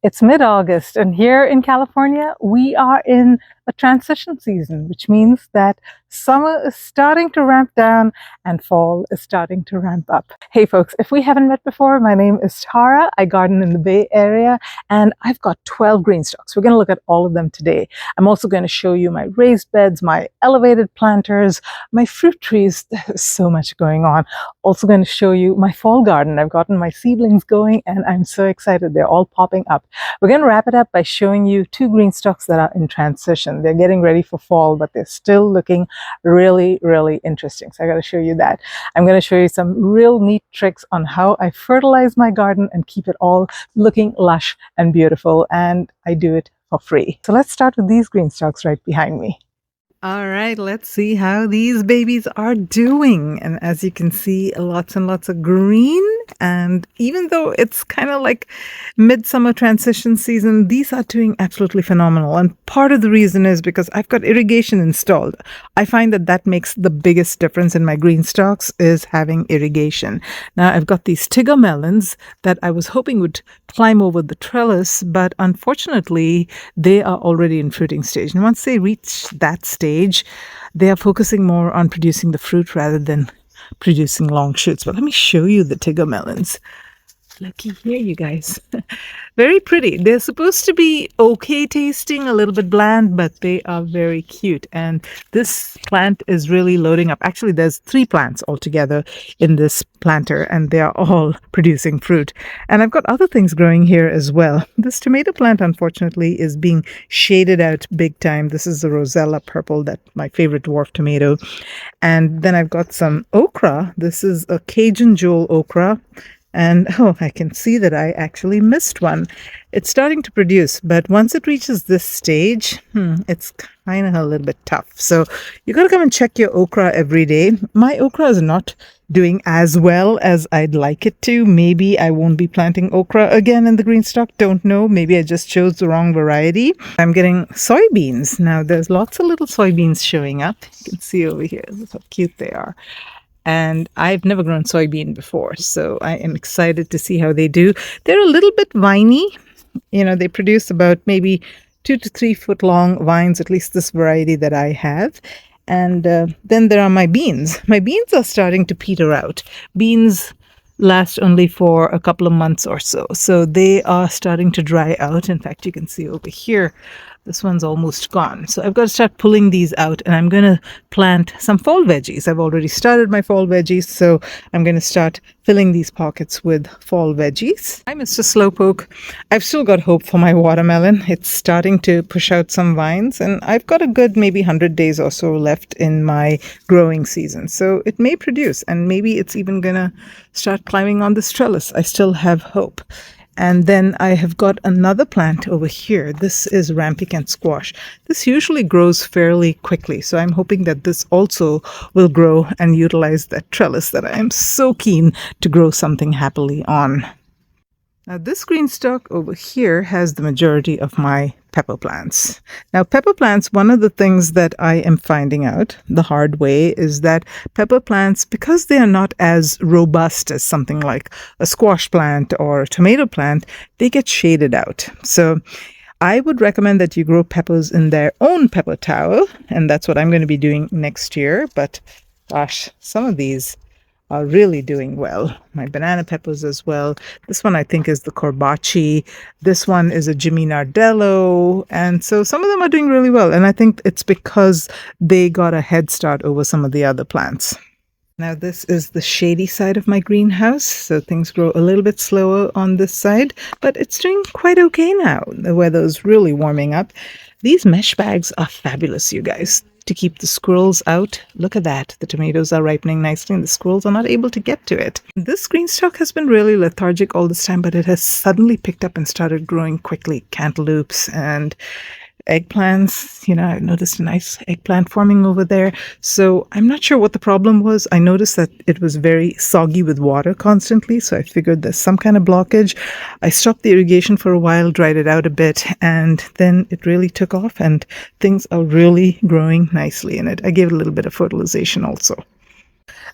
It's mid-August, and here in California, we are in a transition season, which means that summer is starting to ramp down and fall is starting to ramp up. Hey folks, if we haven't met before, my name is Tara. I garden in the Bay Area, and I've got 12 GreenStalks. We're going to look at all of them today. I'm also going to show you my raised beds, my elevated planters, my fruit trees. There's so much going on. Also going to show you my fall garden. I've gotten my seedlings going, and I'm so excited. They're all popping up. We're going to wrap it up by showing you two GreenStalks that are in transition. They're getting ready for fall, but they're still looking really, really interesting. So I got to show you that. I'm going to show you some real neat tricks on how I fertilize my garden and keep it all looking lush and beautiful. And I do it for free. So let's start with these GreenStalks right behind me. All right, let's see how these babies are doing. And as you can see, lots and lots of green. And even though it's kind of like midsummer transition season, these are doing absolutely phenomenal. And part of the reason is because I've got irrigation installed. I find that that makes the biggest difference in my GreenStalks is having irrigation. Now I've got these Tigger melons that I was hoping would climb over the trellis, but unfortunately they are already in fruiting stage. And once they reach that stage, they are focusing more on producing the fruit rather than producing long shoots. But let me show you the Tigger melons. Looky here, you guys. Very pretty. They're supposed to be okay tasting, a little bit bland, but they are very cute. And this plant is really loading up. Actually, there's 3 plants altogether in this planter, and they are all producing fruit. And I've got other things growing here as well. This tomato plant, unfortunately, is being shaded out big time. This is the Rosella purple, that's my favorite dwarf tomato. And then I've got some okra. This is a Cajun Joel okra. And oh, I can see that I actually missed one. It's starting to produce, but once it reaches this stage, it's kind of a little bit tough. So you got to come and check your okra every day. My okra is not doing as well as I'd like it to. Maybe I won't be planting okra again in the GreenStalk. Don't know. Maybe I just chose the wrong variety. I'm getting soybeans. Now there's lots of little soybeans showing up. You can see over here. Look how cute they are. And I've never grown soybean before, so I am excited to see how they do. They're a little bit viney. You know, they produce about maybe 2 to 3 foot long vines, at least this variety that I have. And then there are my beans. My beans are starting to peter out. Beans last only for a couple of months or so. So they are starting to dry out. In fact, you can see over here, this one's almost gone. So I've got to start pulling these out, and I'm going to plant some fall veggies. I've already started my fall veggies, so I'm going to start filling these pockets with fall veggies. Hi, Mr. Slowpoke. I've still got hope for my watermelon. It's starting to push out some vines, and I've got a good maybe 100 days or so left in my growing season. So it may produce, and maybe it's even going to start climbing on this trellis. I still have hope. And then I have got another plant over here. This is rampicant squash. This usually grows fairly quickly, so I'm hoping that this also will grow and utilize that trellis that I am so keen to grow something happily on. Now this GreenStalk over here has the majority of my pepper plants. Now pepper plants, one of the things that I am finding out the hard way is that pepper plants, because they are not as robust as something like a squash plant or a tomato plant, they get shaded out. So I would recommend that you grow peppers in their own pepper tower, and that's what I'm going to be doing next year. But gosh, some of these are really doing well. My banana peppers as well. This one I think is the Corbaci. This one is a Jimmy Nardello. And so some of them are doing really well. And I think it's because they got a head start over some of the other plants. Now this is the shady side of my greenhouse. So things grow a little bit slower on this side, but it's doing quite okay now. The weather is really warming up. These mesh bags are fabulous, you guys, to keep the squirrels out. Look at that. The tomatoes are ripening nicely and the squirrels are not able to get to it. This GreenStalk has been really lethargic all this time, but it has suddenly picked up and started growing quickly. Cantaloupes and eggplants. You know, I noticed a nice eggplant forming over there. So I'm not sure what the problem was. I noticed that it was very soggy with water constantly. So I figured there's some kind of blockage. I stopped the irrigation for a while, dried it out a bit, and then it really took off and things are really growing nicely in it. I gave it a little bit of fertilization also.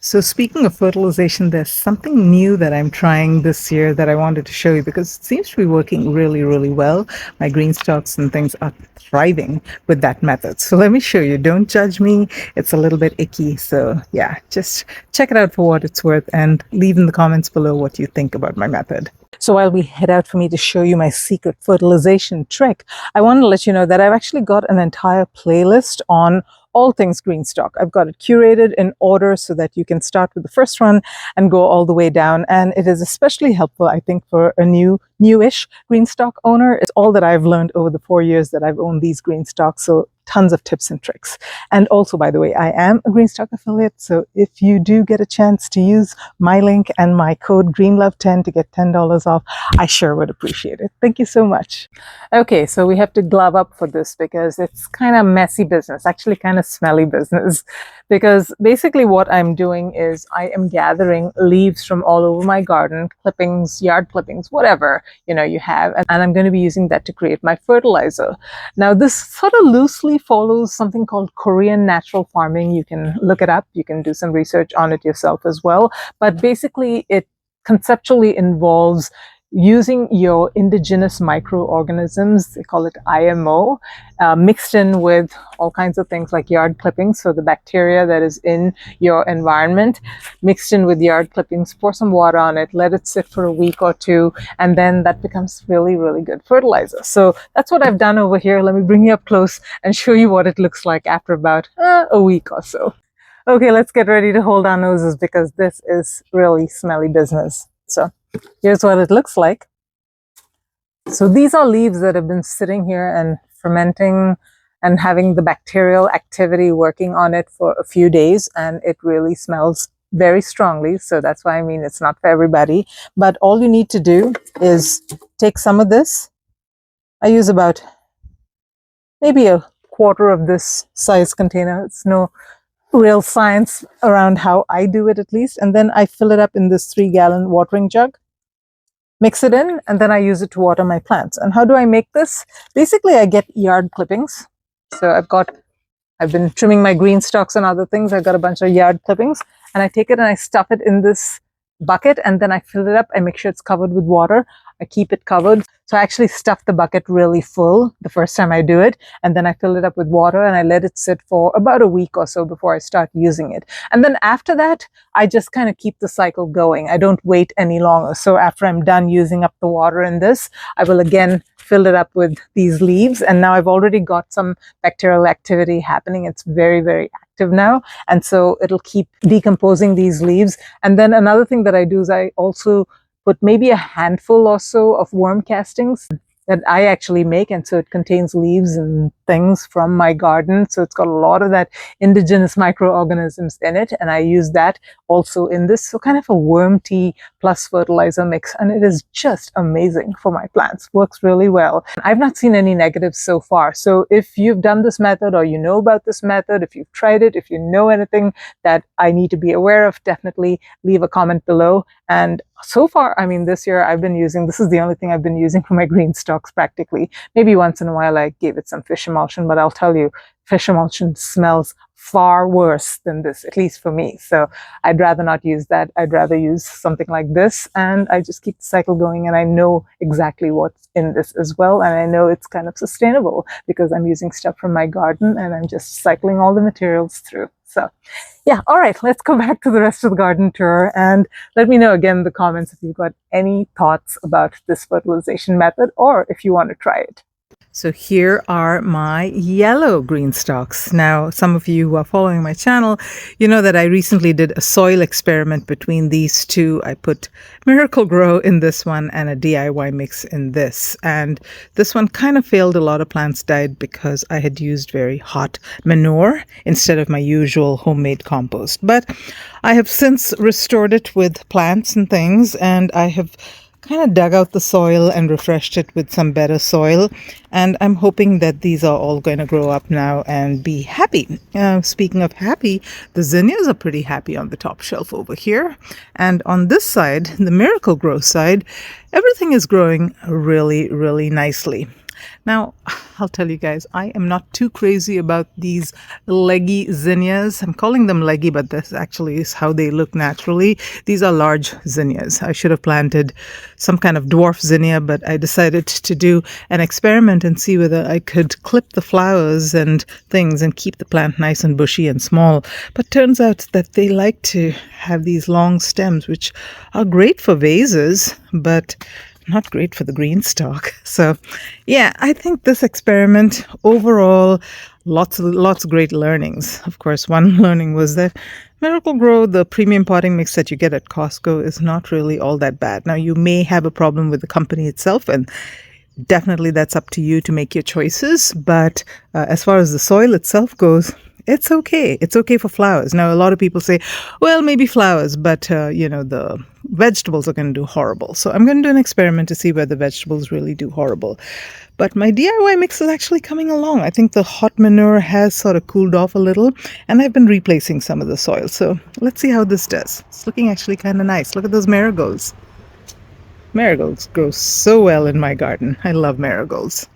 So speaking of fertilization, there's something new that I'm trying this year that I wanted to show you because it seems to be working really, really well. My green stalks and things are thriving with that method. So let me show you. Don't judge me. It's a little bit icky. So yeah, just check it out for what it's worth and leave in the comments below what you think about my method. So while we head out for me to show you my secret fertilization trick, I want to let you know that I've actually got an entire playlist on all things Greenstalk. I've got it curated in order so that you can start with the first one and go all the way down. And it is especially helpful, I think, for a newish Greenstalk owner. It's all that I've learned over the 4 years that I've owned these Greenstalks. So tons of tips and tricks. And also, by the way, I am a Greenstalk affiliate. So if you do get a chance to use my link and my code GREENLOVE10 to get $10 off, I sure would appreciate it. Thank you so much. Okay, so we have to glove up for this because it's kind of messy business, actually kind of smelly business. Because basically what I'm doing is I am gathering leaves from all over my garden, clippings, yard clippings, whatever, you have, and I'm going to be using that to create my fertilizer. Now, this sort of loosely follows something called Korean natural farming. You can look it up. You can do some research on it yourself as well. But basically, it conceptually involves using your indigenous microorganisms, they call it IMO, mixed in with all kinds of things like yard clippings, so the bacteria that is in your environment, mixed in with yard clippings, pour some water on it, let it sit for a week or two, and then that becomes really, really good fertilizer. So that's what I've done over here. Let me bring you up close and show you what it looks like after about a week or so. Okay, let's get ready to hold our noses because this is really smelly business. So here's what it looks like. So these are leaves that have been sitting here and fermenting and having the bacterial activity working on it for a few days, and it really smells very strongly. So that's why I mean it's not for everybody. But all you need to do is take some of this. I use about maybe a quarter of this size container. It's no real science around how I do it, at least. And then I fill it up in this 3-gallon watering jug, mix it in, and then I use it to water my plants. And how do I make this? Basically, I get yard clippings. So I've been trimming my green stalks and other things. I've got a bunch of yard clippings, and I take it and I stuff it in this bucket, and then I fill it up. I make sure it's covered with water. I keep it covered. So I actually stuff the bucket really full the first time I do it, and then I fill it up with water and I let it sit for about a week or so before I start using it. And then after that, I just kind of keep the cycle going. I don't wait any longer. So after I'm done using up the water in this, I will again fill it up with these leaves. And now I've already got some bacterial activity happening. It's very, very active now. And so it'll keep decomposing these leaves. And then another thing that I do is I also put maybe a handful or so of worm castings that I actually make. And so it contains leaves and things from my garden. So it's got a lot of that indigenous microorganisms in it. And I use that also in this. So kind of a worm tea plus fertilizer mix. And it is just amazing for my plants. Works really well. I've not seen any negatives so far. So if you've done this method or you know about this method, if you've tried it, if you know anything that I need to be aware of, definitely leave a comment below. And so far, I mean, this year I've been using, this is the only thing I've been using for my green stalks practically. Maybe once in a while I gave it some fish emulsion, but I'll tell you, fish emulsion smells far worse than this, at least for me. So I'd rather not use that. I'd rather use something like this, and I just keep the cycle going, and I know exactly what's in this as well. And I know it's kind of sustainable because I'm using stuff from my garden and I'm just cycling all the materials through. So yeah, all right, let's go back to the rest of the garden tour and let me know again in the comments if you've got any thoughts about this fertilization method or if you want to try it. So here are my yellow green stalks. Now, some of you who are following my channel, you know that I recently did a soil experiment between these two. I put Miracle Grow in this one and a DIY mix in this. And this one kind of failed. A lot of plants died because I had used very hot manure instead of my usual homemade compost. But I have since restored it with plants and things, and I have kind of dug out the soil and refreshed it with some better soil, and I'm hoping that these are all going to grow up now and be happy. Speaking of happy, the zinnias are pretty happy on the top shelf over here, and on this side, the Miracle Grow side, everything is growing really, really nicely. Now, I'll tell you guys, I am not too crazy about these leggy zinnias. I'm calling them leggy, but this actually is how they look naturally. These are large zinnias. I should have planted some kind of dwarf zinnia, but I decided to do an experiment and see whether I could clip the flowers and things and keep the plant nice and bushy and small. But turns out that they like to have these long stems, which are great for vases, but not great for the Greenstalk. So yeah, I think this experiment overall, lots of great learnings. Of course, one learning was that Miracle Grow, the premium potting mix that you get at Costco, is not really all that bad. Now, you may have a problem with the company itself, and definitely that's up to you to make your choices. But as far as the soil itself goes, it's okay. It's okay for flowers. Now, a lot of people say, well, maybe flowers, but, the vegetables are going to do horrible. So I'm going to do an experiment to see whether vegetables really do horrible. But my DIY mix is actually coming along. I think the hot manure has sort of cooled off a little, and I've been replacing some of the soil. So let's see how this does. It's looking actually kind of nice. Look at those marigolds. Marigolds grow so well in my garden. I love marigolds.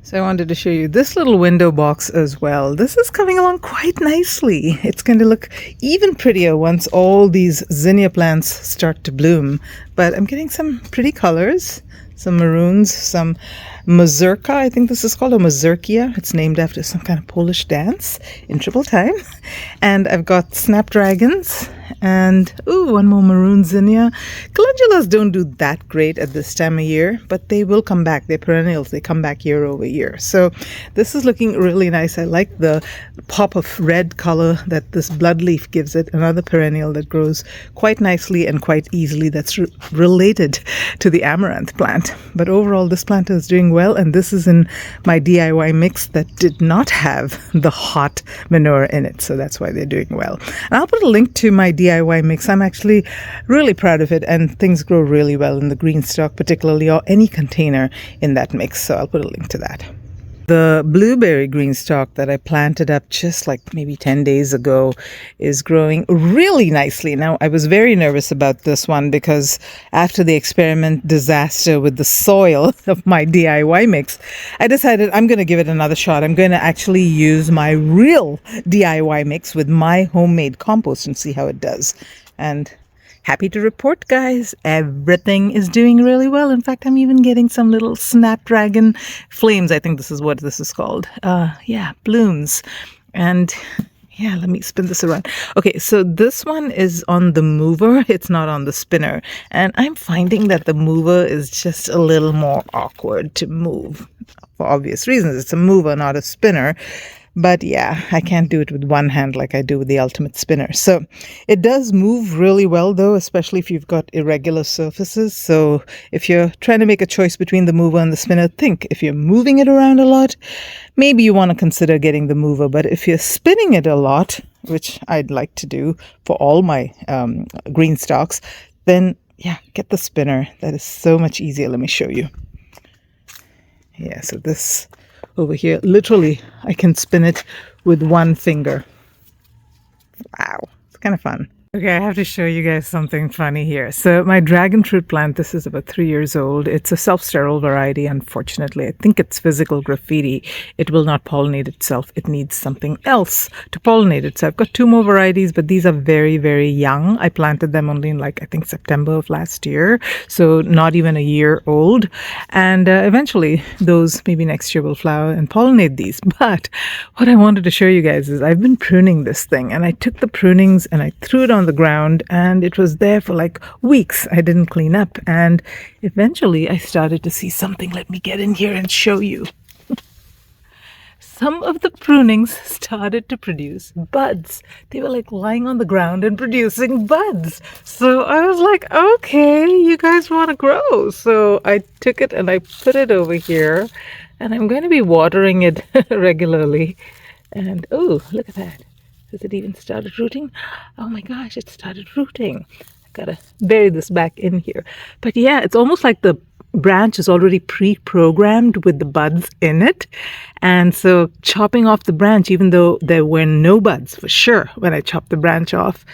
So I wanted to show you this little window box as well. This is coming along quite nicely. It's going to look even prettier once all these zinnia plants start to bloom. But I'm getting some pretty colors, some maroons, some mazurka. I think this is called a mazurkia. It's named after some kind of Polish dance in triple time. And I've got snapdragons and, one more maroon zinnia. Calendulas don't do that great at this time of year, but they will come back. They're perennials. They come back year over year. So this is looking really nice. I like the pop of red color that this bloodleaf gives it. Another perennial that grows quite nicely and quite easily that's related to the amaranth plant. But overall, this plant is doing well, and this is in my DIY mix that did not have the hot manure in it. So that's why they're doing well. And I'll put a link to my DIY mix. I'm actually really proud of it, and things grow really well in the Greenstalk particularly, or any container in that mix. So I'll put a link to that. The blueberry Greenstalk that I planted up just like maybe 10 days ago is growing really nicely. Now, I was very nervous about this one because after the experiment disaster with the soil of my DIY mix, I decided I'm going to give it another shot. I'm going to actually use my real DIY mix with my homemade compost and see how it does. And happy to report, guys, everything is doing really well. In fact, I'm even getting some little snapdragon flames. I think this is what this is called. Blooms. And yeah, let me spin this around. Okay, so this one is on the mover. It's not on the spinner. And I'm finding that the mover is just a little more awkward to move for obvious reasons. It's a mover, not a spinner. But yeah, I can't do it with one hand like I do with the ultimate spinner. So it does move really well though, especially if you've got irregular surfaces. So if you're trying to make a choice between the mover and the spinner, think if you're moving it around a lot, maybe you want to consider getting the mover. But if you're spinning it a lot, which I'd like to do for all my Greenstalks, then yeah, get the spinner. That is so much easier. Let me show you. Yeah, so this over here, literally, I can spin it with one finger. Wow, it's kind of fun. Okay, I have to show you guys something funny here. So my dragon fruit plant, this is about 3 years old. It's a self-sterile variety, unfortunately. I think it's physical graffiti. It will not pollinate itself. It needs something else to pollinate it. So I've got 2 more varieties, but these are very, very young. I planted them only in I think September of last year. So not even a year old. And eventually those maybe next year will flower and pollinate these. But what I wanted to show you guys is I've been pruning this thing, and I took the prunings and I threw it on the ground, and it was there for weeks. I didn't clean up, and eventually I started to see something. Let me get in here and show you. Some of the prunings started to produce buds. They were lying on the ground and producing buds. So I was like, okay, you guys want to grow. So I took it and I put it over here, and I'm going to be watering it regularly. And oh, look at that. Has it even started rooting? Oh my gosh, it started rooting. I gotta bury this back in here. But yeah, it's almost like the branch is already pre-programmed with the buds in it. And so chopping off the branch, even though there were no buds for sure when I chopped the branch off,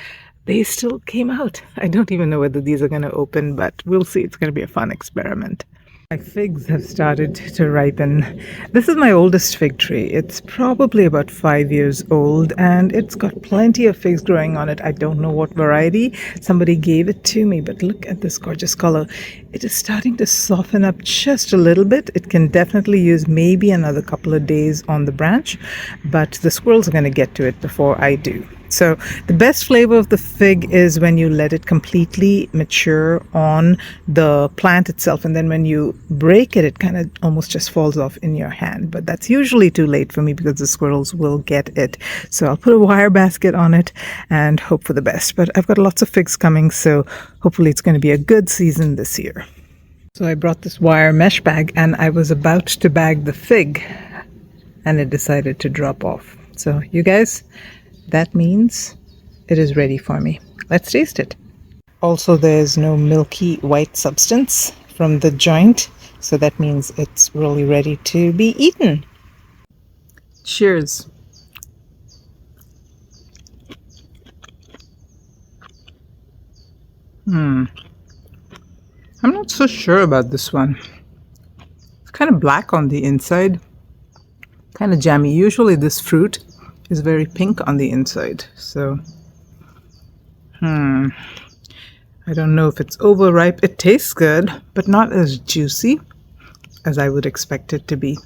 they still came out. I don't even know whether these are going to open, but we'll see. It's going to be a fun experiment. My figs have started to ripen. This is my oldest fig tree. It's probably about 5 years old and it's got plenty of figs growing on it. I don't know what variety. Somebody gave it to me, but look at this gorgeous color. It is starting to soften up just a little bit. It can definitely use maybe another couple of days on the branch, but the squirrels are going to get to it before I do. So the best flavor of the fig is when you let it completely mature on the plant itself, and then when you break it, it kind of almost just falls off in your hand. But that's usually too late for me because the squirrels will get it. So I'll put a wire basket on it and hope for the best. But I've got lots of figs coming, so hopefully it's going to be a good season this year. So I brought this wire mesh bag and I was about to bag the fig and it decided to drop off. So you guys, that means it is ready for me. Let's taste it. Also, there's no milky white substance from the joint, so that means it's really ready to be eaten. Cheers. I'm not so sure about this one. It's kind of black on the inside, kind of jammy. Usually this fruit is very pink on the inside, so I don't know if it's overripe. It tastes good, but not as juicy as I would expect it to be.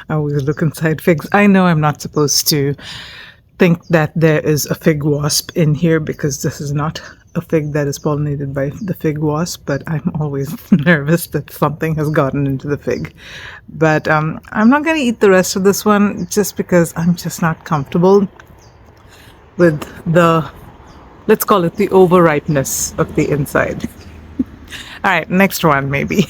I always look inside figs. I know I'm not supposed to think that there is a fig wasp in here because this is not a fig that is pollinated by the fig wasp, but I'm always nervous that something has gotten into the fig. But I'm not going to eat the rest of this one just because I'm just not comfortable with the, let's call it the overripeness of the inside. All right, next one maybe.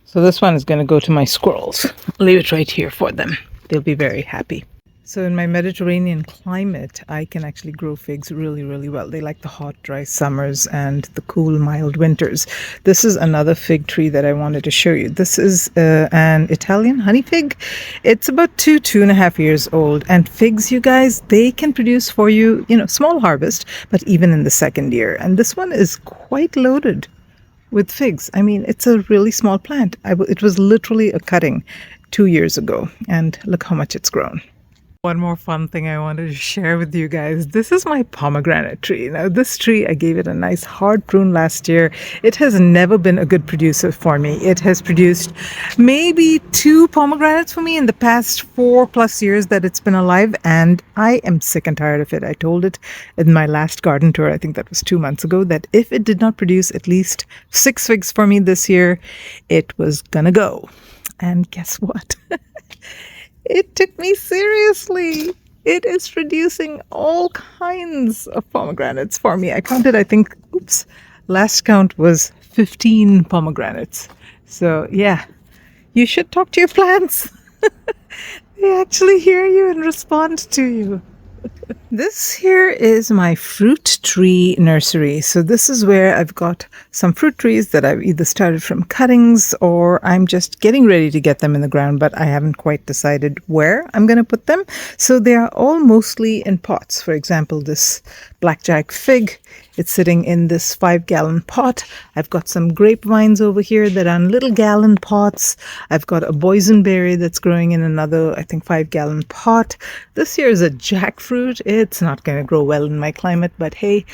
So this one is going to go to my squirrels. Leave it right here for them. They'll be very happy. So in my Mediterranean climate, I can actually grow figs really, really well. They like the hot, dry summers and the cool, mild winters. This is another fig tree that I wanted to show you. This is an Italian honey fig. It's about 2.5 years old. And figs, you guys, they can produce for you, small harvest, but even in the second year. And this one is quite loaded with figs. I mean, it's a really small plant. It was literally a cutting 2 years ago. And look how much it's grown. One more fun thing I wanted to share with you guys. This is my pomegranate tree. Now this tree, I gave it a nice hard prune last year. It has never been a good producer for me. It has produced maybe 2 pomegranates for me in the past 4+ years that it's been alive, and I am sick and tired of it. I told it in my last garden tour, I think that was 2 months ago, that if it did not produce at least 6 figs for me this year, it was gonna go. And guess what? It took me seriously. It is producing all kinds of pomegranates for me. I counted, I think, last count was 15 pomegranates. So yeah, you should talk to your plants. They actually hear you and respond to you. This here is my fruit tree nursery. So this is where I've got some fruit trees that I've either started from cuttings or I'm just getting ready to get them in the ground, but I haven't quite decided where I'm going to put them. So they are all mostly in pots. For example, this blackjack fig, it's sitting in this 5-gallon pot. I've got some grapevines over here that are in little gallon pots. I've got a boysenberry that's growing in another, I think, 5-gallon pot. This here is a jackfruit. It's not going to grow well in my climate, but hey,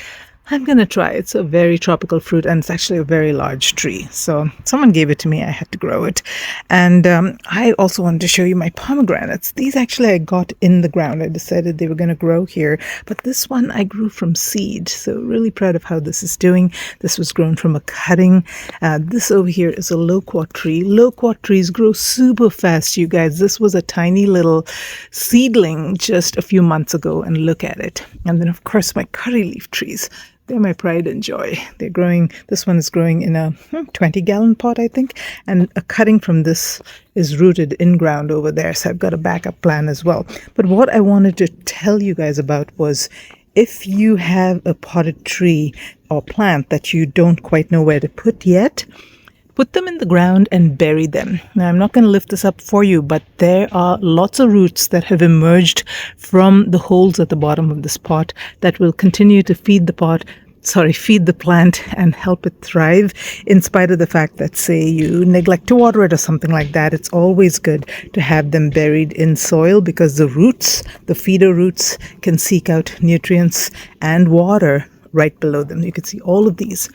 I'm going to try. It's a very tropical fruit and it's actually a very large tree. So someone gave it to me. I had to grow it. And I also wanted to show you my pomegranates. These actually I got in the ground. I decided they were going to grow here. But this one I grew from seed. So really proud of how this is doing. This was grown from a cutting. This over here is a loquat tree. Loquat trees grow super fast, you guys. This was a tiny little seedling just a few months ago. And look at it. And then, of course, my curry leaf trees. They're my pride and joy. They're growing, this one is growing in a 20-gallon pot, I think, and a cutting from this is rooted in ground over there, so I've got a backup plan as well. But what I wanted to tell you guys about was, if you have a potted tree or plant that you don't quite know where to put yet, put them in the ground and bury them. Now, I'm not going to lift this up for you, but there are lots of roots that have emerged from the holes at the bottom of this pot that will continue to feed the pot feed the plant and help it thrive, in spite of the fact that, say, you neglect to water it or something like that. It's always good to have them buried in soil, because the roots, the feeder roots, can seek out nutrients and water right below them. You can see all of these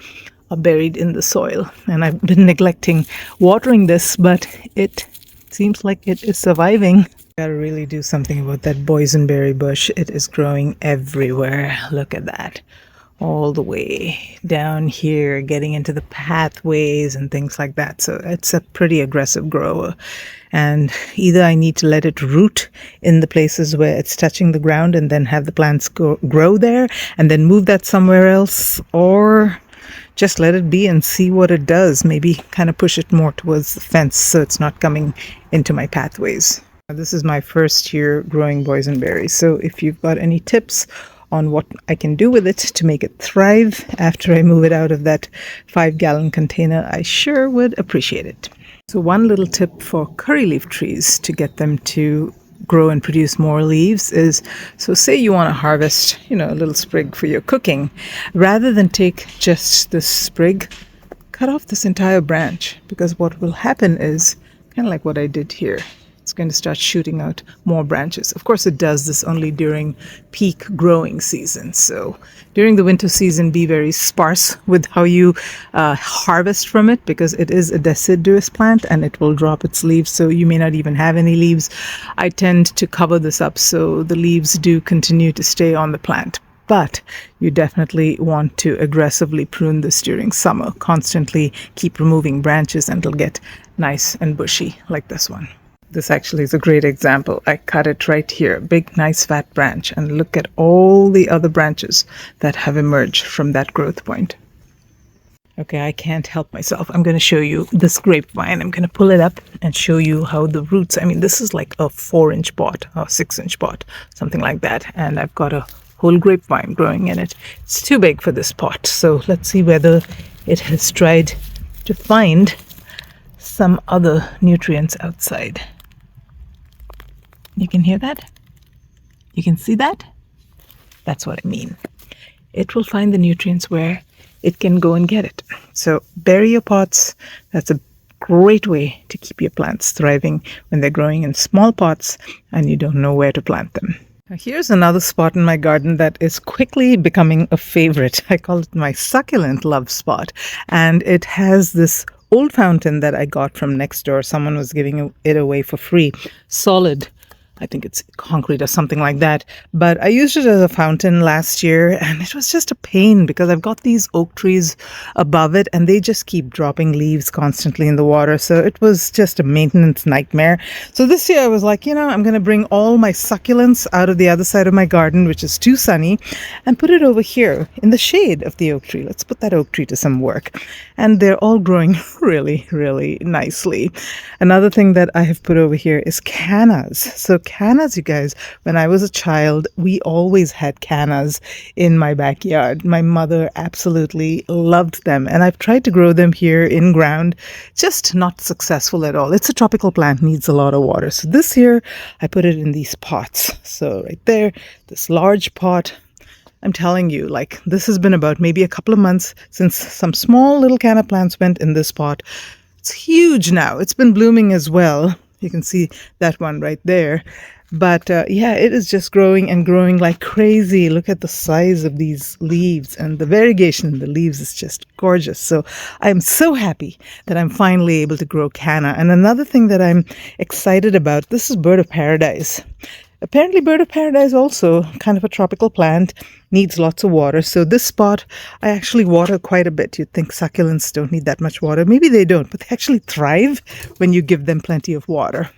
are buried in the soil, and I've been neglecting watering this, but it seems like it is surviving. Gotta really do something about that boysenberry bush. It is growing everywhere. Look at that. All the way down here, getting into the pathways and things like that. So it's a pretty aggressive grower. And either I need to let it root in the places where it's touching the ground and then have the plants grow there and then move that somewhere else, or just let it be and see what it does. Maybe kind of push it more towards the fence so it's not coming into my pathways. This is my first year growing boysenberry. So if you've got any tips on what I can do with it to make it thrive after I move it out of that 5-gallon container, I sure would appreciate it. So one little tip for curry leaf trees to get them to grow and produce more leaves is, so say you want to harvest, a little sprig for your cooking, rather than take just this sprig, cut off this entire branch, because what will happen is kind of like what I did here. It's going to start shooting out more branches. Of course, it does this only during peak growing season. So during the winter season, be very sparse with how you harvest from it, because it is a deciduous plant and it will drop its leaves. So you may not even have any leaves. I tend to cover this up so the leaves do continue to stay on the plant. But you definitely want to aggressively prune this during summer. Constantly keep removing branches and it'll get nice and bushy like this one. This actually is a great example. I cut it right here, big, nice, fat branch, and look at all the other branches that have emerged from that growth point. Okay, I can't help myself. I'm going to show you this grapevine. I'm going to pull it up and show you how the roots, this is like a 4-inch pot or 6-inch pot, something like that. And I've got a whole grapevine growing in it. It's too big for this pot. So let's see whether it has tried to find some other nutrients outside. You can hear that? You can see that? That's what I mean. It will find the nutrients where it can go and get it. So bury your pots. That's a great way to keep your plants thriving when they're growing in small pots and you don't know where to plant them. Now here's another spot in my garden that is quickly becoming a favorite. I call it my succulent love spot. And it has this old fountain that I got from next door. Someone was giving it away for free. Solid, I think it's concrete or something like that. But I used it as a fountain last year and it was just a pain because I've got these oak trees above it and they just keep dropping leaves constantly in the water. So it was just a maintenance nightmare. So this year I was like, I'm going to bring all my succulents out of the other side of my garden, which is too sunny, and put it over here in the shade of the oak tree. Let's put that oak tree to some work. And they're all growing really, really nicely. Another thing that I have put over here is cannas. So cannas, you guys, when I was a child, we always had cannas in my backyard. My mother absolutely loved them. And I've tried to grow them here in ground, just not successful at all. It's a tropical plant, needs a lot of water. So this year I put it in these pots. So right there, this large pot. I'm telling you, this has been about maybe a couple of months since some small little canna plants went in this pot. It's huge now. It's been blooming as well. You can see that one right there. But yeah, it is just growing and growing like crazy. Look at the size of these leaves, and the variegation in the leaves is just gorgeous. So I'm so happy that I'm finally able to grow canna. And another thing that I'm excited about, this is bird of paradise. Apparently bird of paradise also, kind of a tropical plant, needs lots of water. So this spot, I actually water quite a bit. You'd think succulents don't need that much water. Maybe they don't, but they actually thrive when you give them plenty of water.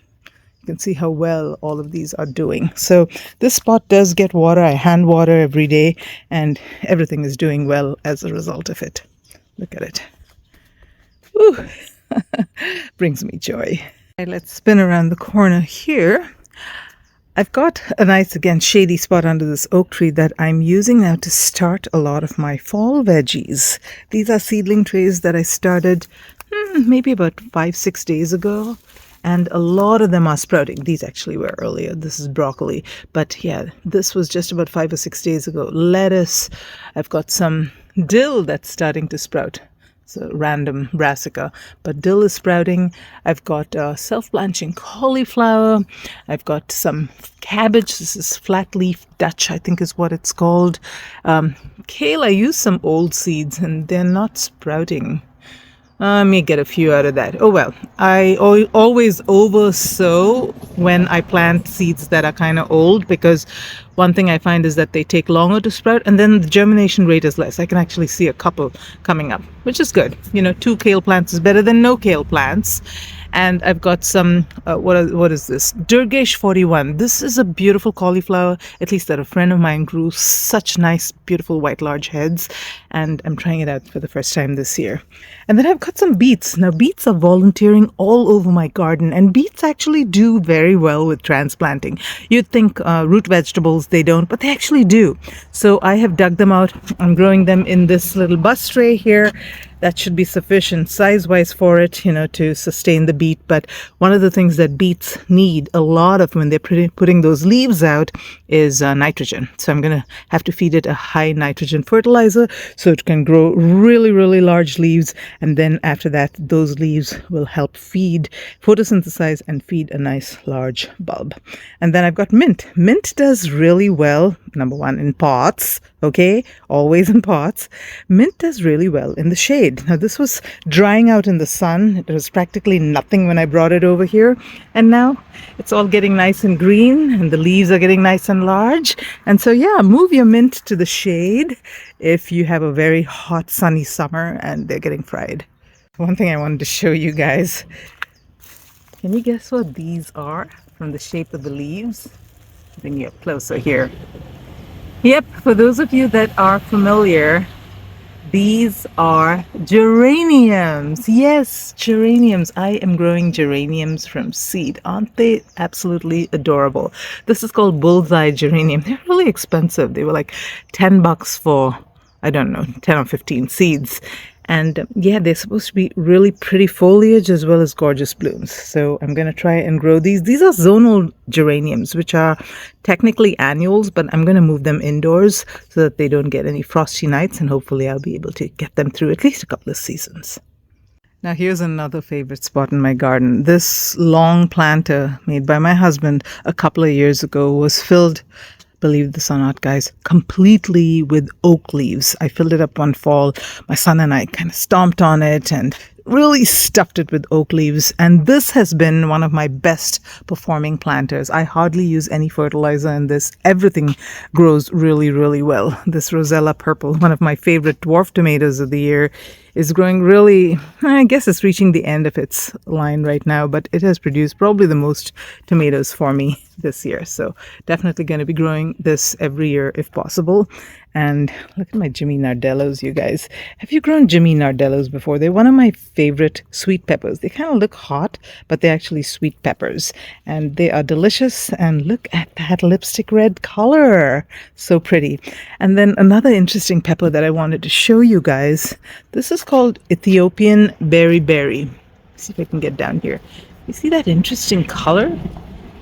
You can see how well all of these are doing. So this spot does get water. I hand water every day and everything is doing well as a result of it. Look at it. Woo. Brings me joy. Okay, let's spin around the corner here. I've got a nice, again, shady spot under this oak tree that I'm using now to start a lot of my fall veggies. These are seedling trays that I started maybe about 5-6 days ago. And a lot of them are sprouting. These actually were earlier. This is broccoli. But yeah, this was just about 5 or 6 days ago. Lettuce. I've got some dill that's starting to sprout. It's a random brassica, but dill is sprouting. I've got self-blanching cauliflower. I've got some cabbage. This is flat leaf Dutch, I think is what it's called. Kale, I used some old seeds and they're not sprouting. Let me get a few out of that. Oh well, I always over sow when I plant seeds that are kind of old, because one thing I find is that they take longer to sprout and then the germination rate is less. I can actually see a couple coming up, which is good. You know, 2 kale plants is better than no kale plants. And I've got some, what is this? Durgesh 41. This is a beautiful cauliflower, at least that a friend of mine grew. Such nice, beautiful white large heads. And I'm trying it out for the first time this year. And then I've got some beets. Now, beets are volunteering all over my garden. And beets actually do very well with transplanting. You'd think root vegetables, they don't, but they actually do. So I have dug them out. I'm growing them in this little bus tray here. That should be sufficient size-wise for it, you know, to sustain the beet. But one of the things that beets need a lot of when they're putting those leaves out is nitrogen. So I'm going to have to feed it a high nitrogen fertilizer so it can grow really, really large leaves. And then after that, those leaves will help feed, photosynthesize and feed a nice large bulb. And then I've got mint. Mint does really well, number one, in pots. Okay, always in pots. Mint does really well in the shade. Now this was drying out in the sun. It was practically nothing when I brought it over here. And now it's all getting nice and green and the leaves are getting nice and large. And so yeah, move your mint to the shade if you have a very hot sunny summer and they're getting fried. One thing I wanted to show you guys. Can you guess what these are from the shape of the leaves? Bring you up closer here. Yep, for those of you that are familiar, these are geraniums. Yes, geraniums. I am growing geraniums from seed. Aren't they absolutely adorable? This is called bullseye geranium. They're really expensive. They were like $10 for, I don't know, 10 or 15 seeds. And yeah, they're supposed to be really pretty foliage as well as gorgeous blooms. So I'm going to try and grow these. These are zonal geraniums, which are technically annuals, but I'm going to move them indoors so that they don't get any frosty nights. And hopefully I'll be able to get them through at least a couple of seasons. Now here's another favorite spot in my garden. This long planter made by my husband a couple of years ago was filled, believe this or not, guys, completely with oak leaves. I filled it up one fall. My son and I kind of stomped on it and really stuffed it with oak leaves. And this has been one of my best performing planters. I hardly use any fertilizer in this. Everything grows really, really well. This Rosella Purple, one of my favorite dwarf tomatoes of the year, is growing really, I guess it's reaching the end of its line right now, but it has produced probably the most tomatoes for me this year. So definitely going to be growing this every year if possible. And look at my Jimmy Nardellos, you guys. Have you grown Jimmy Nardellos before? They're one of my favorite sweet peppers. They kind of look hot, but they're actually sweet peppers. And they are delicious. And look at that lipstick red color. So pretty. And then another interesting pepper that I wanted to show you guys. This is called Ethiopian berry berry. See if I can get down here. You see that interesting color?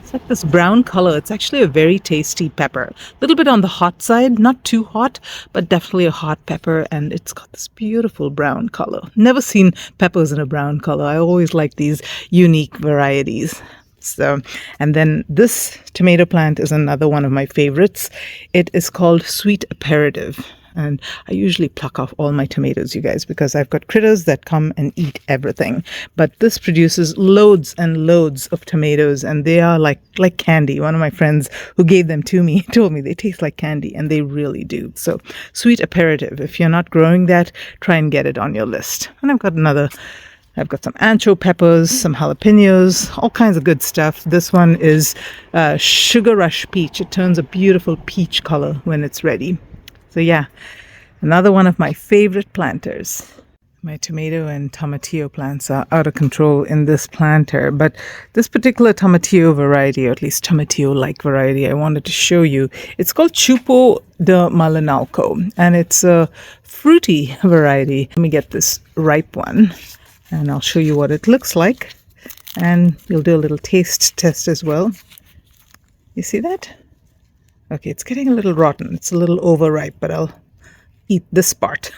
It's like this brown color. It's actually a very tasty pepper. A little bit on the hot side, not too hot, but definitely a hot pepper. And it's got this beautiful brown color. Never seen peppers in a brown color. I always like these unique varieties. So, and then this tomato plant is another one of my favorites. It is called Sweet Aperitif. And I usually pluck off all my tomatoes, you guys, because I've got critters that come and eat everything. But this produces loads and loads of tomatoes, and they are like candy. One of my friends who gave them to me told me they taste like candy, and they really do. So Sweet Aperitif. If you're not growing that, try and get it on your list. And I've got some ancho peppers, some jalapenos, all kinds of good stuff. This one is Sugar Rush Peach. It turns a beautiful peach color when it's ready. So yeah, another one of my favorite planters. My tomato and tomatillo plants are out of control in this planter, but this particular tomatillo variety, or at least tomatillo-like variety, I wanted to show you. It's called Chupo de Malinalco, and it's a fruity variety. Let me get this ripe one, and I'll show you what it looks like. And you'll do a little taste test as well. You see that? Okay, it's getting a little rotten. It's a little overripe, but I'll eat this part.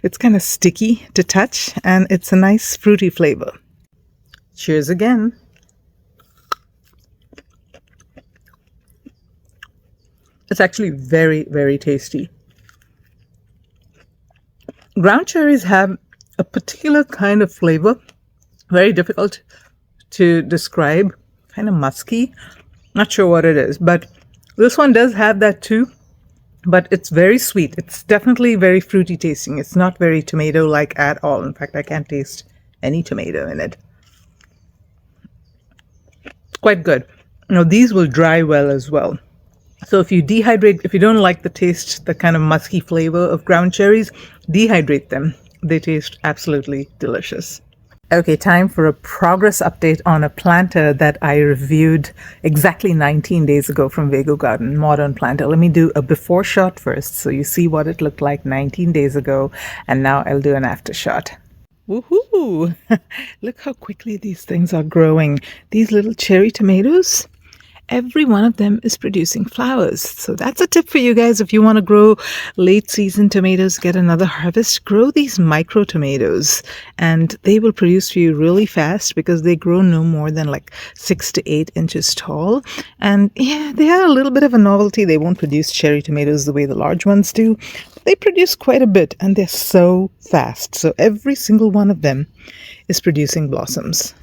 It's kind of sticky to touch, and it's a nice fruity flavor. Cheers again. It's actually very, very tasty. Ground cherries have a particular kind of flavor, very difficult to describe, kind of musky. Not sure what it is, but this one does have that too. But it's very sweet. It's definitely very fruity tasting. It's not very tomato-like at all. In fact, I can't taste any tomato in it. Quite good. Now, these will dry well as well. So if you dehydrate, if you don't like the taste, the kind of musky flavor of ground cherries, dehydrate them. They taste absolutely delicious. Okay, time for a progress update on a planter that I reviewed exactly 19 days ago from Vego Garden, modern planter. Let me do a before shot first so you see what it looked like 19 days ago, and now I'll do an after shot. Woohoo! Look how quickly these things are growing. These little cherry tomatoes, every one of them is producing flowers. So that's a tip for you guys. If you want to grow late season tomatoes, get another harvest, grow these micro tomatoes, and they will produce for you really fast because they grow no more than like 6 to 8 inches tall. And yeah, they are a little bit of a novelty. They won't produce cherry tomatoes the way the large ones do. They produce quite a bit, and they're so fast. So every single one of them is producing blossoms.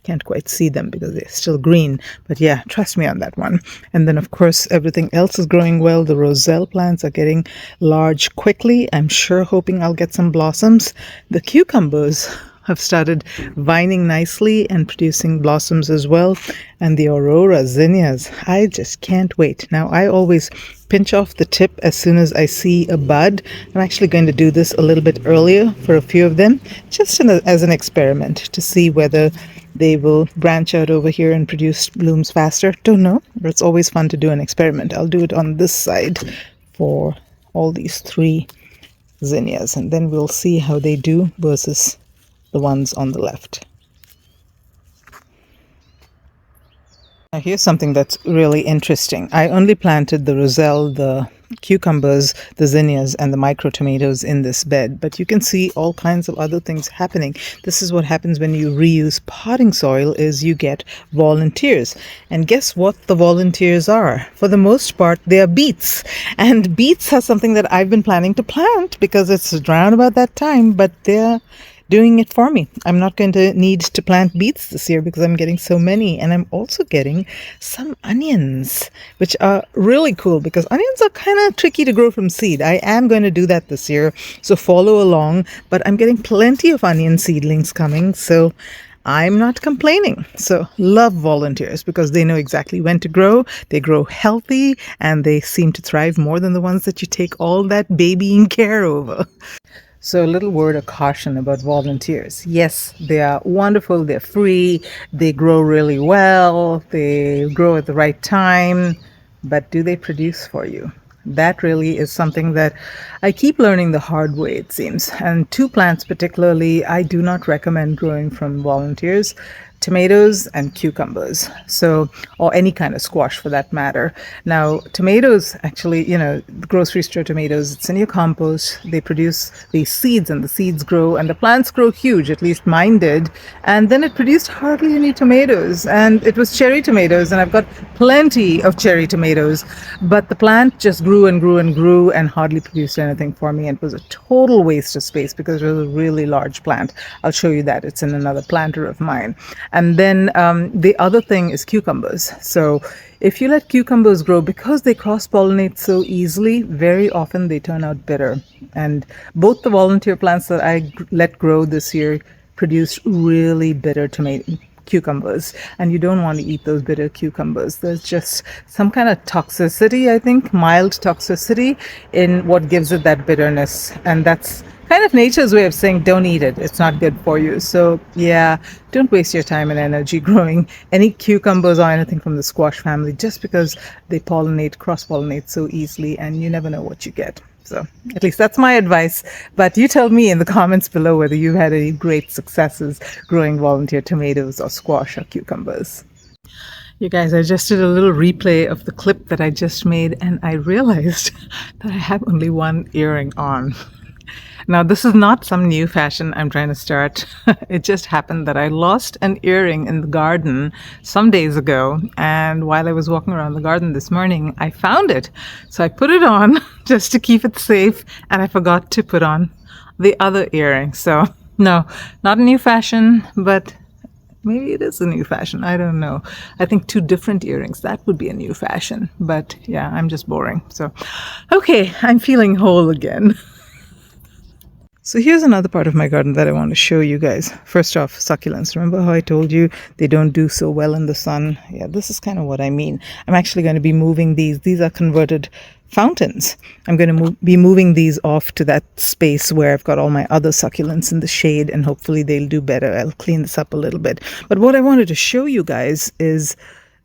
Can't quite see them because they're still green, but yeah, trust me on that one. And then of course everything else is growing well. The roselle plants are getting large quickly. I'm sure hoping I'll get some blossoms. The cucumbers have started vining nicely and producing blossoms as well. And the aurora zinnias, I just can't wait. Now I always pinch off the tip as soon as I see a bud. I'm actually going to do this a little bit earlier for a few of them, just as an experiment to see whether they will branch out over here and produce blooms faster. Don't know, but it's always fun to do an experiment. I'll do it on this side for all these 3 zinnias, and then we'll see how they do versus the ones on the left. Now here's something that's really interesting. I only planted the roselle, the cucumbers, the zinnias, and the micro tomatoes in this bed, but you can see all kinds of other things happening. This is what happens when you reuse potting soil, is you get volunteers. And guess what the volunteers are? For the most part, they are beets. And beets are something that I've been planning to plant because it's around about that time, but they're doing it for me. I'm not going to need to plant beets this year because I'm getting so many, and I'm also getting some onions, which are really cool because onions are kind of tricky to grow from seed. I am going to do that this year, so follow along, but I'm getting plenty of onion seedlings coming, so I'm not complaining. So love volunteers because they know exactly when to grow. They grow healthy and they seem to thrive more than the ones that you take all that babying care over. So a little word of caution about volunteers. Yes, they are wonderful. They're free. They grow really well. They grow at the right time. But do they produce for you? That really is something that I keep learning the hard way, it seems. And 2 plants particularly, I do not recommend growing from volunteers. Tomatoes and cucumbers, so, or any kind of squash for that matter. Now tomatoes, actually, the grocery store tomatoes, it's in your compost. They produce these seeds and the seeds grow and the plants grow huge, at least mine did, and then it produced hardly any tomatoes, and it was cherry tomatoes, and I've got plenty of cherry tomatoes, but the plant just grew and grew and grew and hardly produced anything for me, and it was a total waste of space because it was a really large plant. I'll show you that. It's in another planter of mine. And then the other thing is cucumbers. So if you let cucumbers grow, because they cross-pollinate so easily, very often they turn out bitter. And both the volunteer plants that I let grow this year produced really bitter cucumbers, and you don't want to eat those bitter cucumbers. There's just some kind of toxicity, I think, mild toxicity in what gives it that bitterness, and that's kind of nature's way of saying don't eat it, it's not good for you. So yeah, don't waste your time and energy growing any cucumbers or anything from the squash family just because they cross-pollinate so easily, and you never know what you get. So at least that's my advice. But you tell me in the comments below whether you've had any great successes growing volunteer tomatoes or squash or cucumbers. You guys, I just did a little replay of the clip that I just made and I realized that I have only one earring on. Now, this is not some new fashion I'm trying to start. It just happened that I lost an earring in the garden some days ago, and while I was walking around the garden this morning, I found it. So I put it on just to keep it safe, and I forgot to put on the other earring. So, no, not a new fashion, but maybe it is a new fashion. I don't know. I think two different earrings, that would be a new fashion. But yeah, I'm just boring. So, okay, I'm feeling whole again. So here's another part of my garden that I want to show you guys. First off, succulents. Remember how I told you they don't do so well in the sun? Yeah, this is kind of what I mean. I'm actually going to be moving these. These are converted fountains. I'm going to be moving these off to that space where I've got all my other succulents in the shade, and hopefully they'll do better. I'll clean this up a little bit. But what I wanted to show you guys is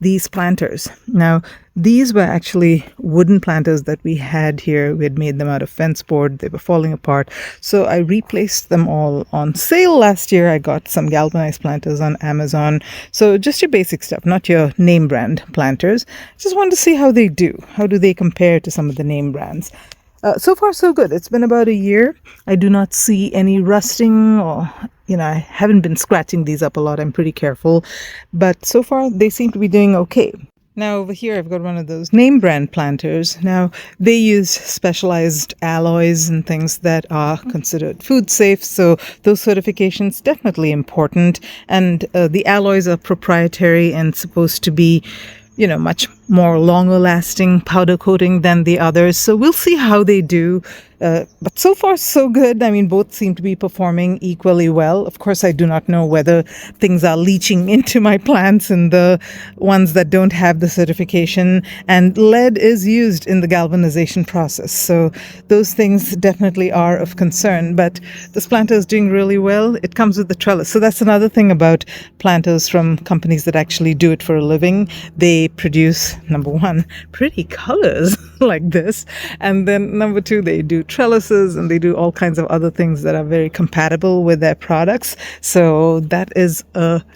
these planters. Now, these were actually wooden planters that we had here. We had made them out of fence board. They were falling apart. So I replaced them all on sale last year. I got some galvanized planters on Amazon. So just your basic stuff, not your name brand planters. Just wanted to see how they do. How do they compare to some of the name brands? So far, so good. It's been about a year. I do not see any rusting or, I haven't been scratching these up a lot. I'm pretty careful. But so far, they seem to be doing okay. Now over here, I've got one of those name brand planters. Now, they use specialized alloys and things that are considered food safe. So those certifications definitely important. And the alloys are proprietary and supposed to be much more longer lasting powder coating than the others. So we'll see how they do. But so far, so good. I mean, both seem to be performing equally well. Of course, I do not know whether things are leaching into my plants and the ones that don't have the certification. And lead is used in the galvanization process. So those things definitely are of concern. But this planter is doing really well. It comes with the trellis. So that's another thing about planters from companies that actually do it for a living. They produce, number one, pretty colors like this. And then number two, they do trellises and they do all kinds of other things that are very compatible with their products. So that is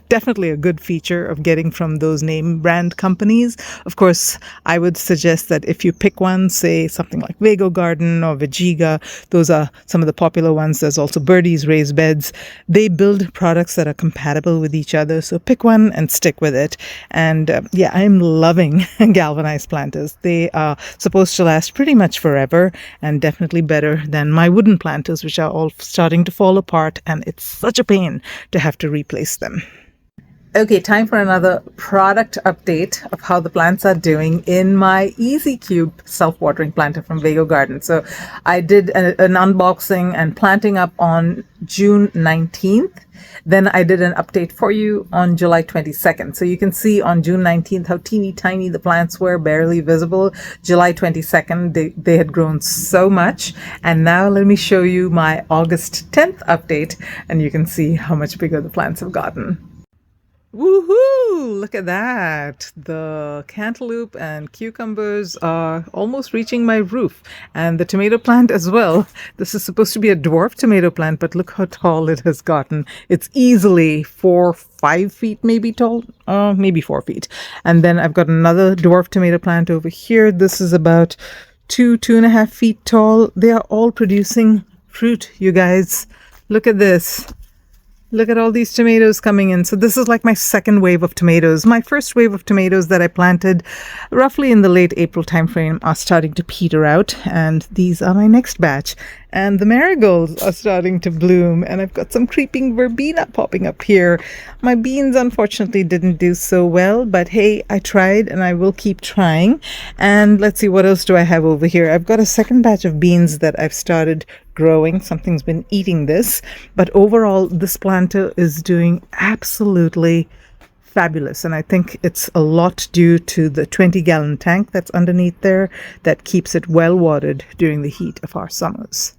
definitely a good feature of getting from those name brand companies. Of course, I would suggest that if you pick one, say something like Vego Garden or Vego, those are some of the popular ones. There's also Birdie's raised beds. They build products that are compatible with each other. So pick one and stick with it. And yeah, I'm loving galvanized planters. They are supposed to last pretty much forever and definitely better than my wooden planters, which are all starting to fall apart, and it's such a pain to have to replace them. Okay, time for another product update of how the plants are doing in my Easy Cube self-watering planter from Vego Garden. So I did an unboxing and planting up on June 19th. Then I did an update for you on July 22nd. So you can see on June 19th how teeny tiny the plants were, barely visible. July 22nd, they had grown so much. And now let me show you my August 10th update, and you can see how much bigger the plants have gotten. Woohoo! Look at that. The cantaloupe and cucumbers are almost reaching my roof, and the tomato plant as well. This is supposed to be a dwarf tomato plant, but look how tall it has gotten. It's easily 4-5 feet maybe tall, maybe 4 feet. And then I've got another dwarf tomato plant over here. This is about 2.5 feet tall. They are all producing fruit, you guys. Look at this. Look at all these tomatoes coming in. So this is like my second wave of tomatoes. My first wave of tomatoes that I planted roughly in the late April timeframe are starting to peter out, and these are my next batch. And the marigolds are starting to bloom, and I've got some creeping verbena popping up here. My beans unfortunately didn't do so well, but hey, I tried and I will keep trying. And let's see, what else do I have over here? I've got a second batch of beans that I've started growing. Something's been eating this, but overall this planter is doing absolutely fabulous, and I think it's a lot due to the 20-gallon tank that's underneath there that keeps it well watered during the heat of our summers.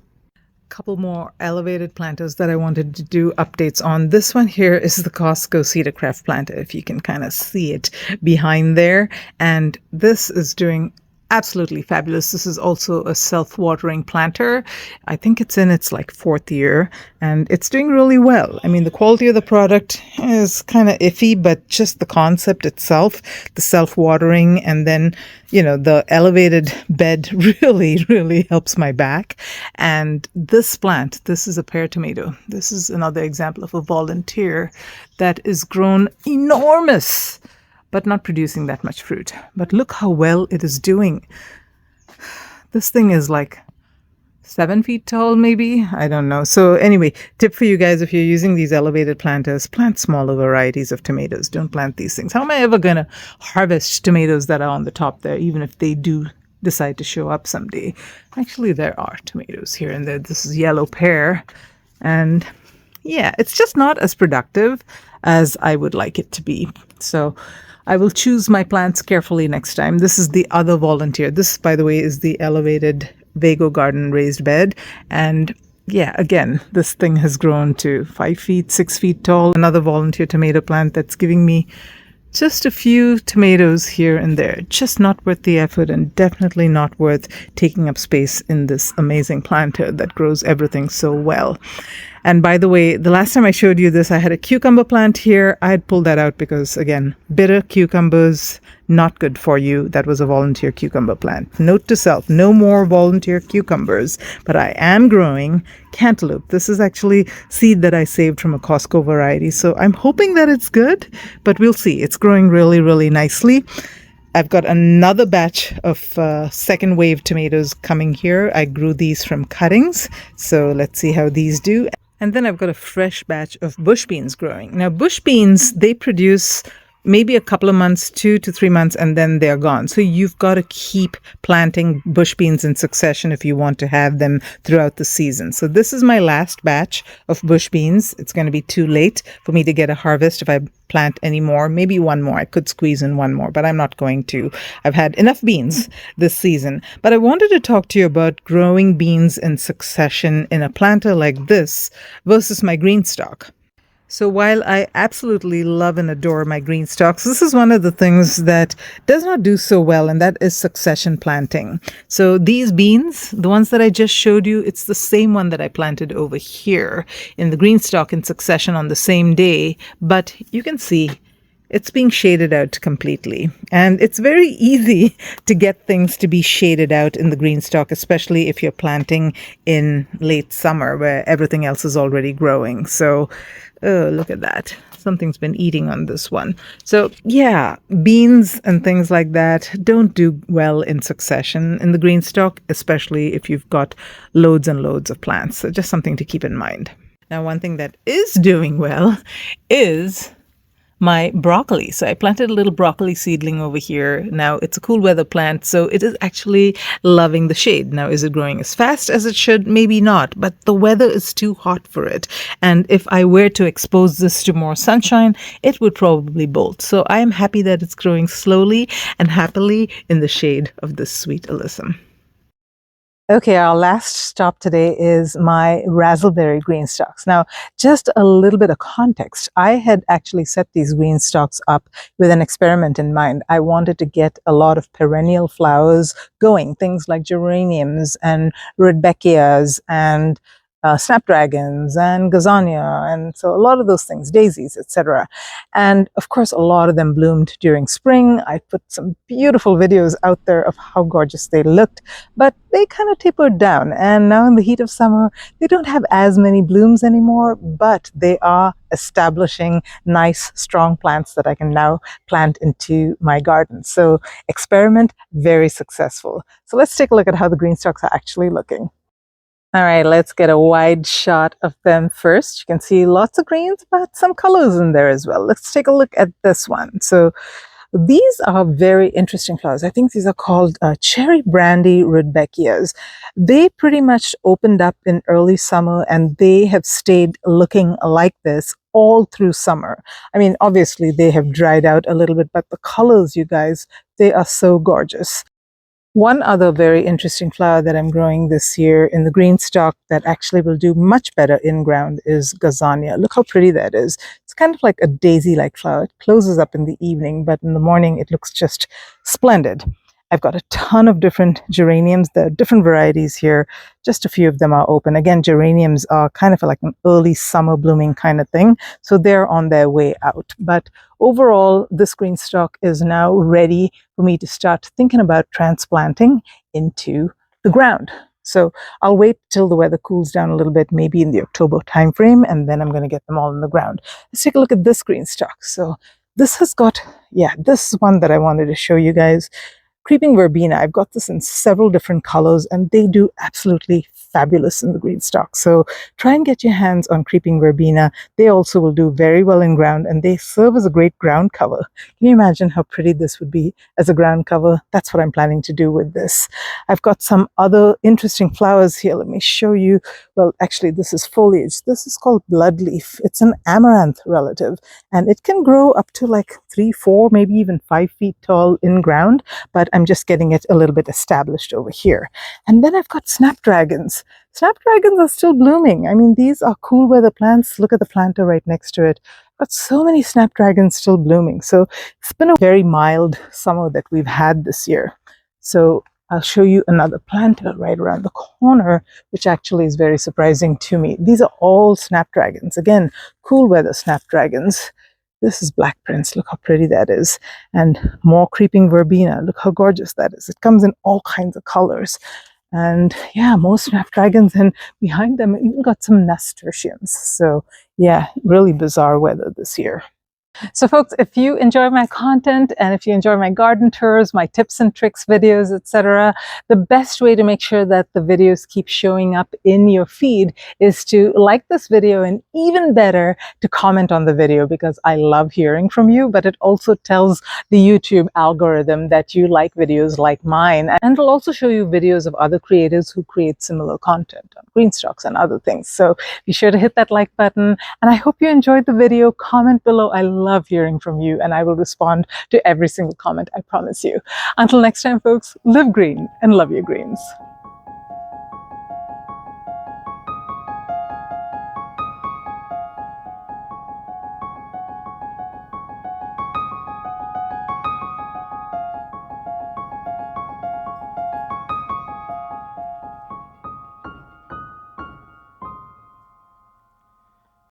Couple more elevated planters that I wanted to do updates on. This one here is the Costco Cedarcraft planter, if you can kind of see it behind there, and this is doing Absolutely fabulous. This is also a self-watering planter. I think it's in its like fourth year and it's doing really well. I mean, the quality of the product is kind of iffy, but just the concept itself, the self-watering and then, the elevated bed really, really helps my back. And this plant, this is a pear tomato. This is another example of a volunteer that is grown enormous, but not producing that much fruit. But look how well it is doing. This thing is like 7 feet tall, maybe. I don't know. So anyway, tip for you guys, if you're using these elevated planters, plant smaller varieties of tomatoes. Don't plant these things. How am I ever going to harvest tomatoes that are on the top there, even if they do decide to show up someday? Actually, there are tomatoes here and there. This is yellow pear. And yeah, it's just not as productive as I would like it to be. So I will choose my plants carefully next time. This is the other volunteer. This, by the way, is the elevated Vego Garden raised bed. And yeah, again, this thing has grown to 5 feet, 6 feet tall. Another volunteer tomato plant that's giving me just a few tomatoes here and there. Just not worth the effort and definitely not worth taking up space in this amazing planter that grows everything so well. And by the way, the last time I showed you this, I had a cucumber plant here. I had pulled that out because, again, bitter cucumbers, not good for you. That was a volunteer cucumber plant. Note to self, no more volunteer cucumbers. But I am growing cantaloupe. This is actually seed that I saved from a Costco variety. So I'm hoping that it's good, but we'll see. It's growing really, really nicely. I've got another batch of second wave tomatoes coming here. I grew these from cuttings. So let's see how these do. And then I've got a fresh batch of bush beans growing. Now, bush beans, they produce maybe a couple of months, 2 to 3 months, and then they're gone. So you've got to keep planting bush beans in succession if you want to have them throughout the season. So this is my last batch of bush beans. It's going to be too late for me to get a harvest if I plant any more. Maybe one more. I could squeeze in one more, but I'm not going to. I've had enough beans this season. But I wanted to talk to you about growing beans in succession in a planter like this versus my GreenStalk. So while I absolutely love and adore my GreenStalks, this is one of the things that does not do so well, and that is succession planting. So these beans, the ones that I just showed you, it's the same one that I planted over here in the GreenStalk in succession on the same day, but you can see it's being shaded out completely. And it's very easy to get things to be shaded out in the GreenStalk, especially if you're planting in late summer where everything else is already growing. So, oh, look at that. Something's been eating on this one. So yeah, beans and things like that don't do well in succession in the GreenStalk, especially if you've got loads and loads of plants. So just something to keep in mind. Now, one thing that is doing well is my broccoli. So I planted a little broccoli seedling over here. Now it's a cool weather plant, so it is actually loving the shade. Now, is it growing as fast as it should? Maybe not, but the weather is too hot for it. And if I were to expose this to more sunshine, it would probably bolt. So I am happy that it's growing slowly and happily in the shade of this sweet alyssum. Okay, our last stop today is my raspberry GreenStalks. Now, just a little bit of context. I had actually set these GreenStalks up with an experiment in mind. I wanted to get a lot of perennial flowers going, things like geraniums and rudbeckias and snapdragons and gazania, and so a lot of those things, daisies, etc. And of course, a lot of them bloomed during spring. I put some beautiful videos out there of how gorgeous they looked, but they kind of tapered down. And now in the heat of summer, they don't have as many blooms anymore, but they are establishing nice, strong plants that I can now plant into my garden. So experiment, very successful. So let's take a look at how the GreenStalks are actually looking. All right, let's get a wide shot of them first. You can see lots of greens, but some colors in there as well. Let's take a look at this one. So these are very interesting flowers. I think these are called cherry brandy rudbeckias. They pretty much opened up in early summer and they have stayed looking like this all through summer. I mean, obviously they have dried out a little bit, but the colors, you guys, they are so gorgeous. One other very interesting flower that I'm growing this year in the GreenStalk that actually will do much better in ground is gazania. Look how pretty that is. It's kind of like a daisy-like flower. It closes up in the evening, but in the morning it looks just splendid. I've got a ton of different geraniums. There are different varieties here. Just a few of them are open. Again, geraniums are kind of like an early summer blooming kind of thing, so they're on their way out. But overall, this Greenstalk is now ready for me to start thinking about transplanting into the ground. So I'll wait till the weather cools down a little bit, maybe in the October timeframe, and then I'm going to get them all in the ground. Let's take a look at this Greenstalk. So this has got, yeah, this is one that I wanted to show you guys. Creeping verbena. I've got this in several different colors, and they do absolutely fabulous in the Greenstalk. So try and get your hands on creeping verbena. They also will do very well in ground, and they serve as a great ground cover. Can you imagine how pretty this would be as a ground cover? That's what I'm planning to do with this. I've got some other interesting flowers here. Let me show you. Well, actually, this is foliage. This is called bloodleaf. It's an amaranth relative, and it can grow up to like 3, 4, maybe even 5 feet tall in ground, but I'm just getting it a little bit established over here. And then I've got snapdragons. Snapdragons are still blooming. I mean, these are cool weather plants. Look at the planter right next to it. I've got so many snapdragons still blooming. So it's been a very mild summer that we've had this year. So I'll show you another planter right around the corner, which actually is very surprising to me. These are all snapdragons. Again, cool weather snapdragons. This is Black Prince. Look how pretty that is. And more creeping verbena. Look how gorgeous that is. It comes in all kinds of colors. And yeah, more snapdragons. And behind them, I even got some nasturtiums. So yeah, really bizarre weather this year. So folks, if you enjoy my content and if you enjoy my garden tours, my tips and tricks videos, etc., the best way to make sure that the videos keep showing up in your feed is to like this video, and even better, to comment on the video, because I love hearing from you, but it also tells the YouTube algorithm that you like videos like mine, and it'll also show you videos of other creators who create similar content on Greenstalks and other things. So be sure to hit that like button, and I hope you enjoyed the video. Comment below. I love hearing from you, and I will respond to every single comment, I promise you. Until next time, folks, live green and love your greens.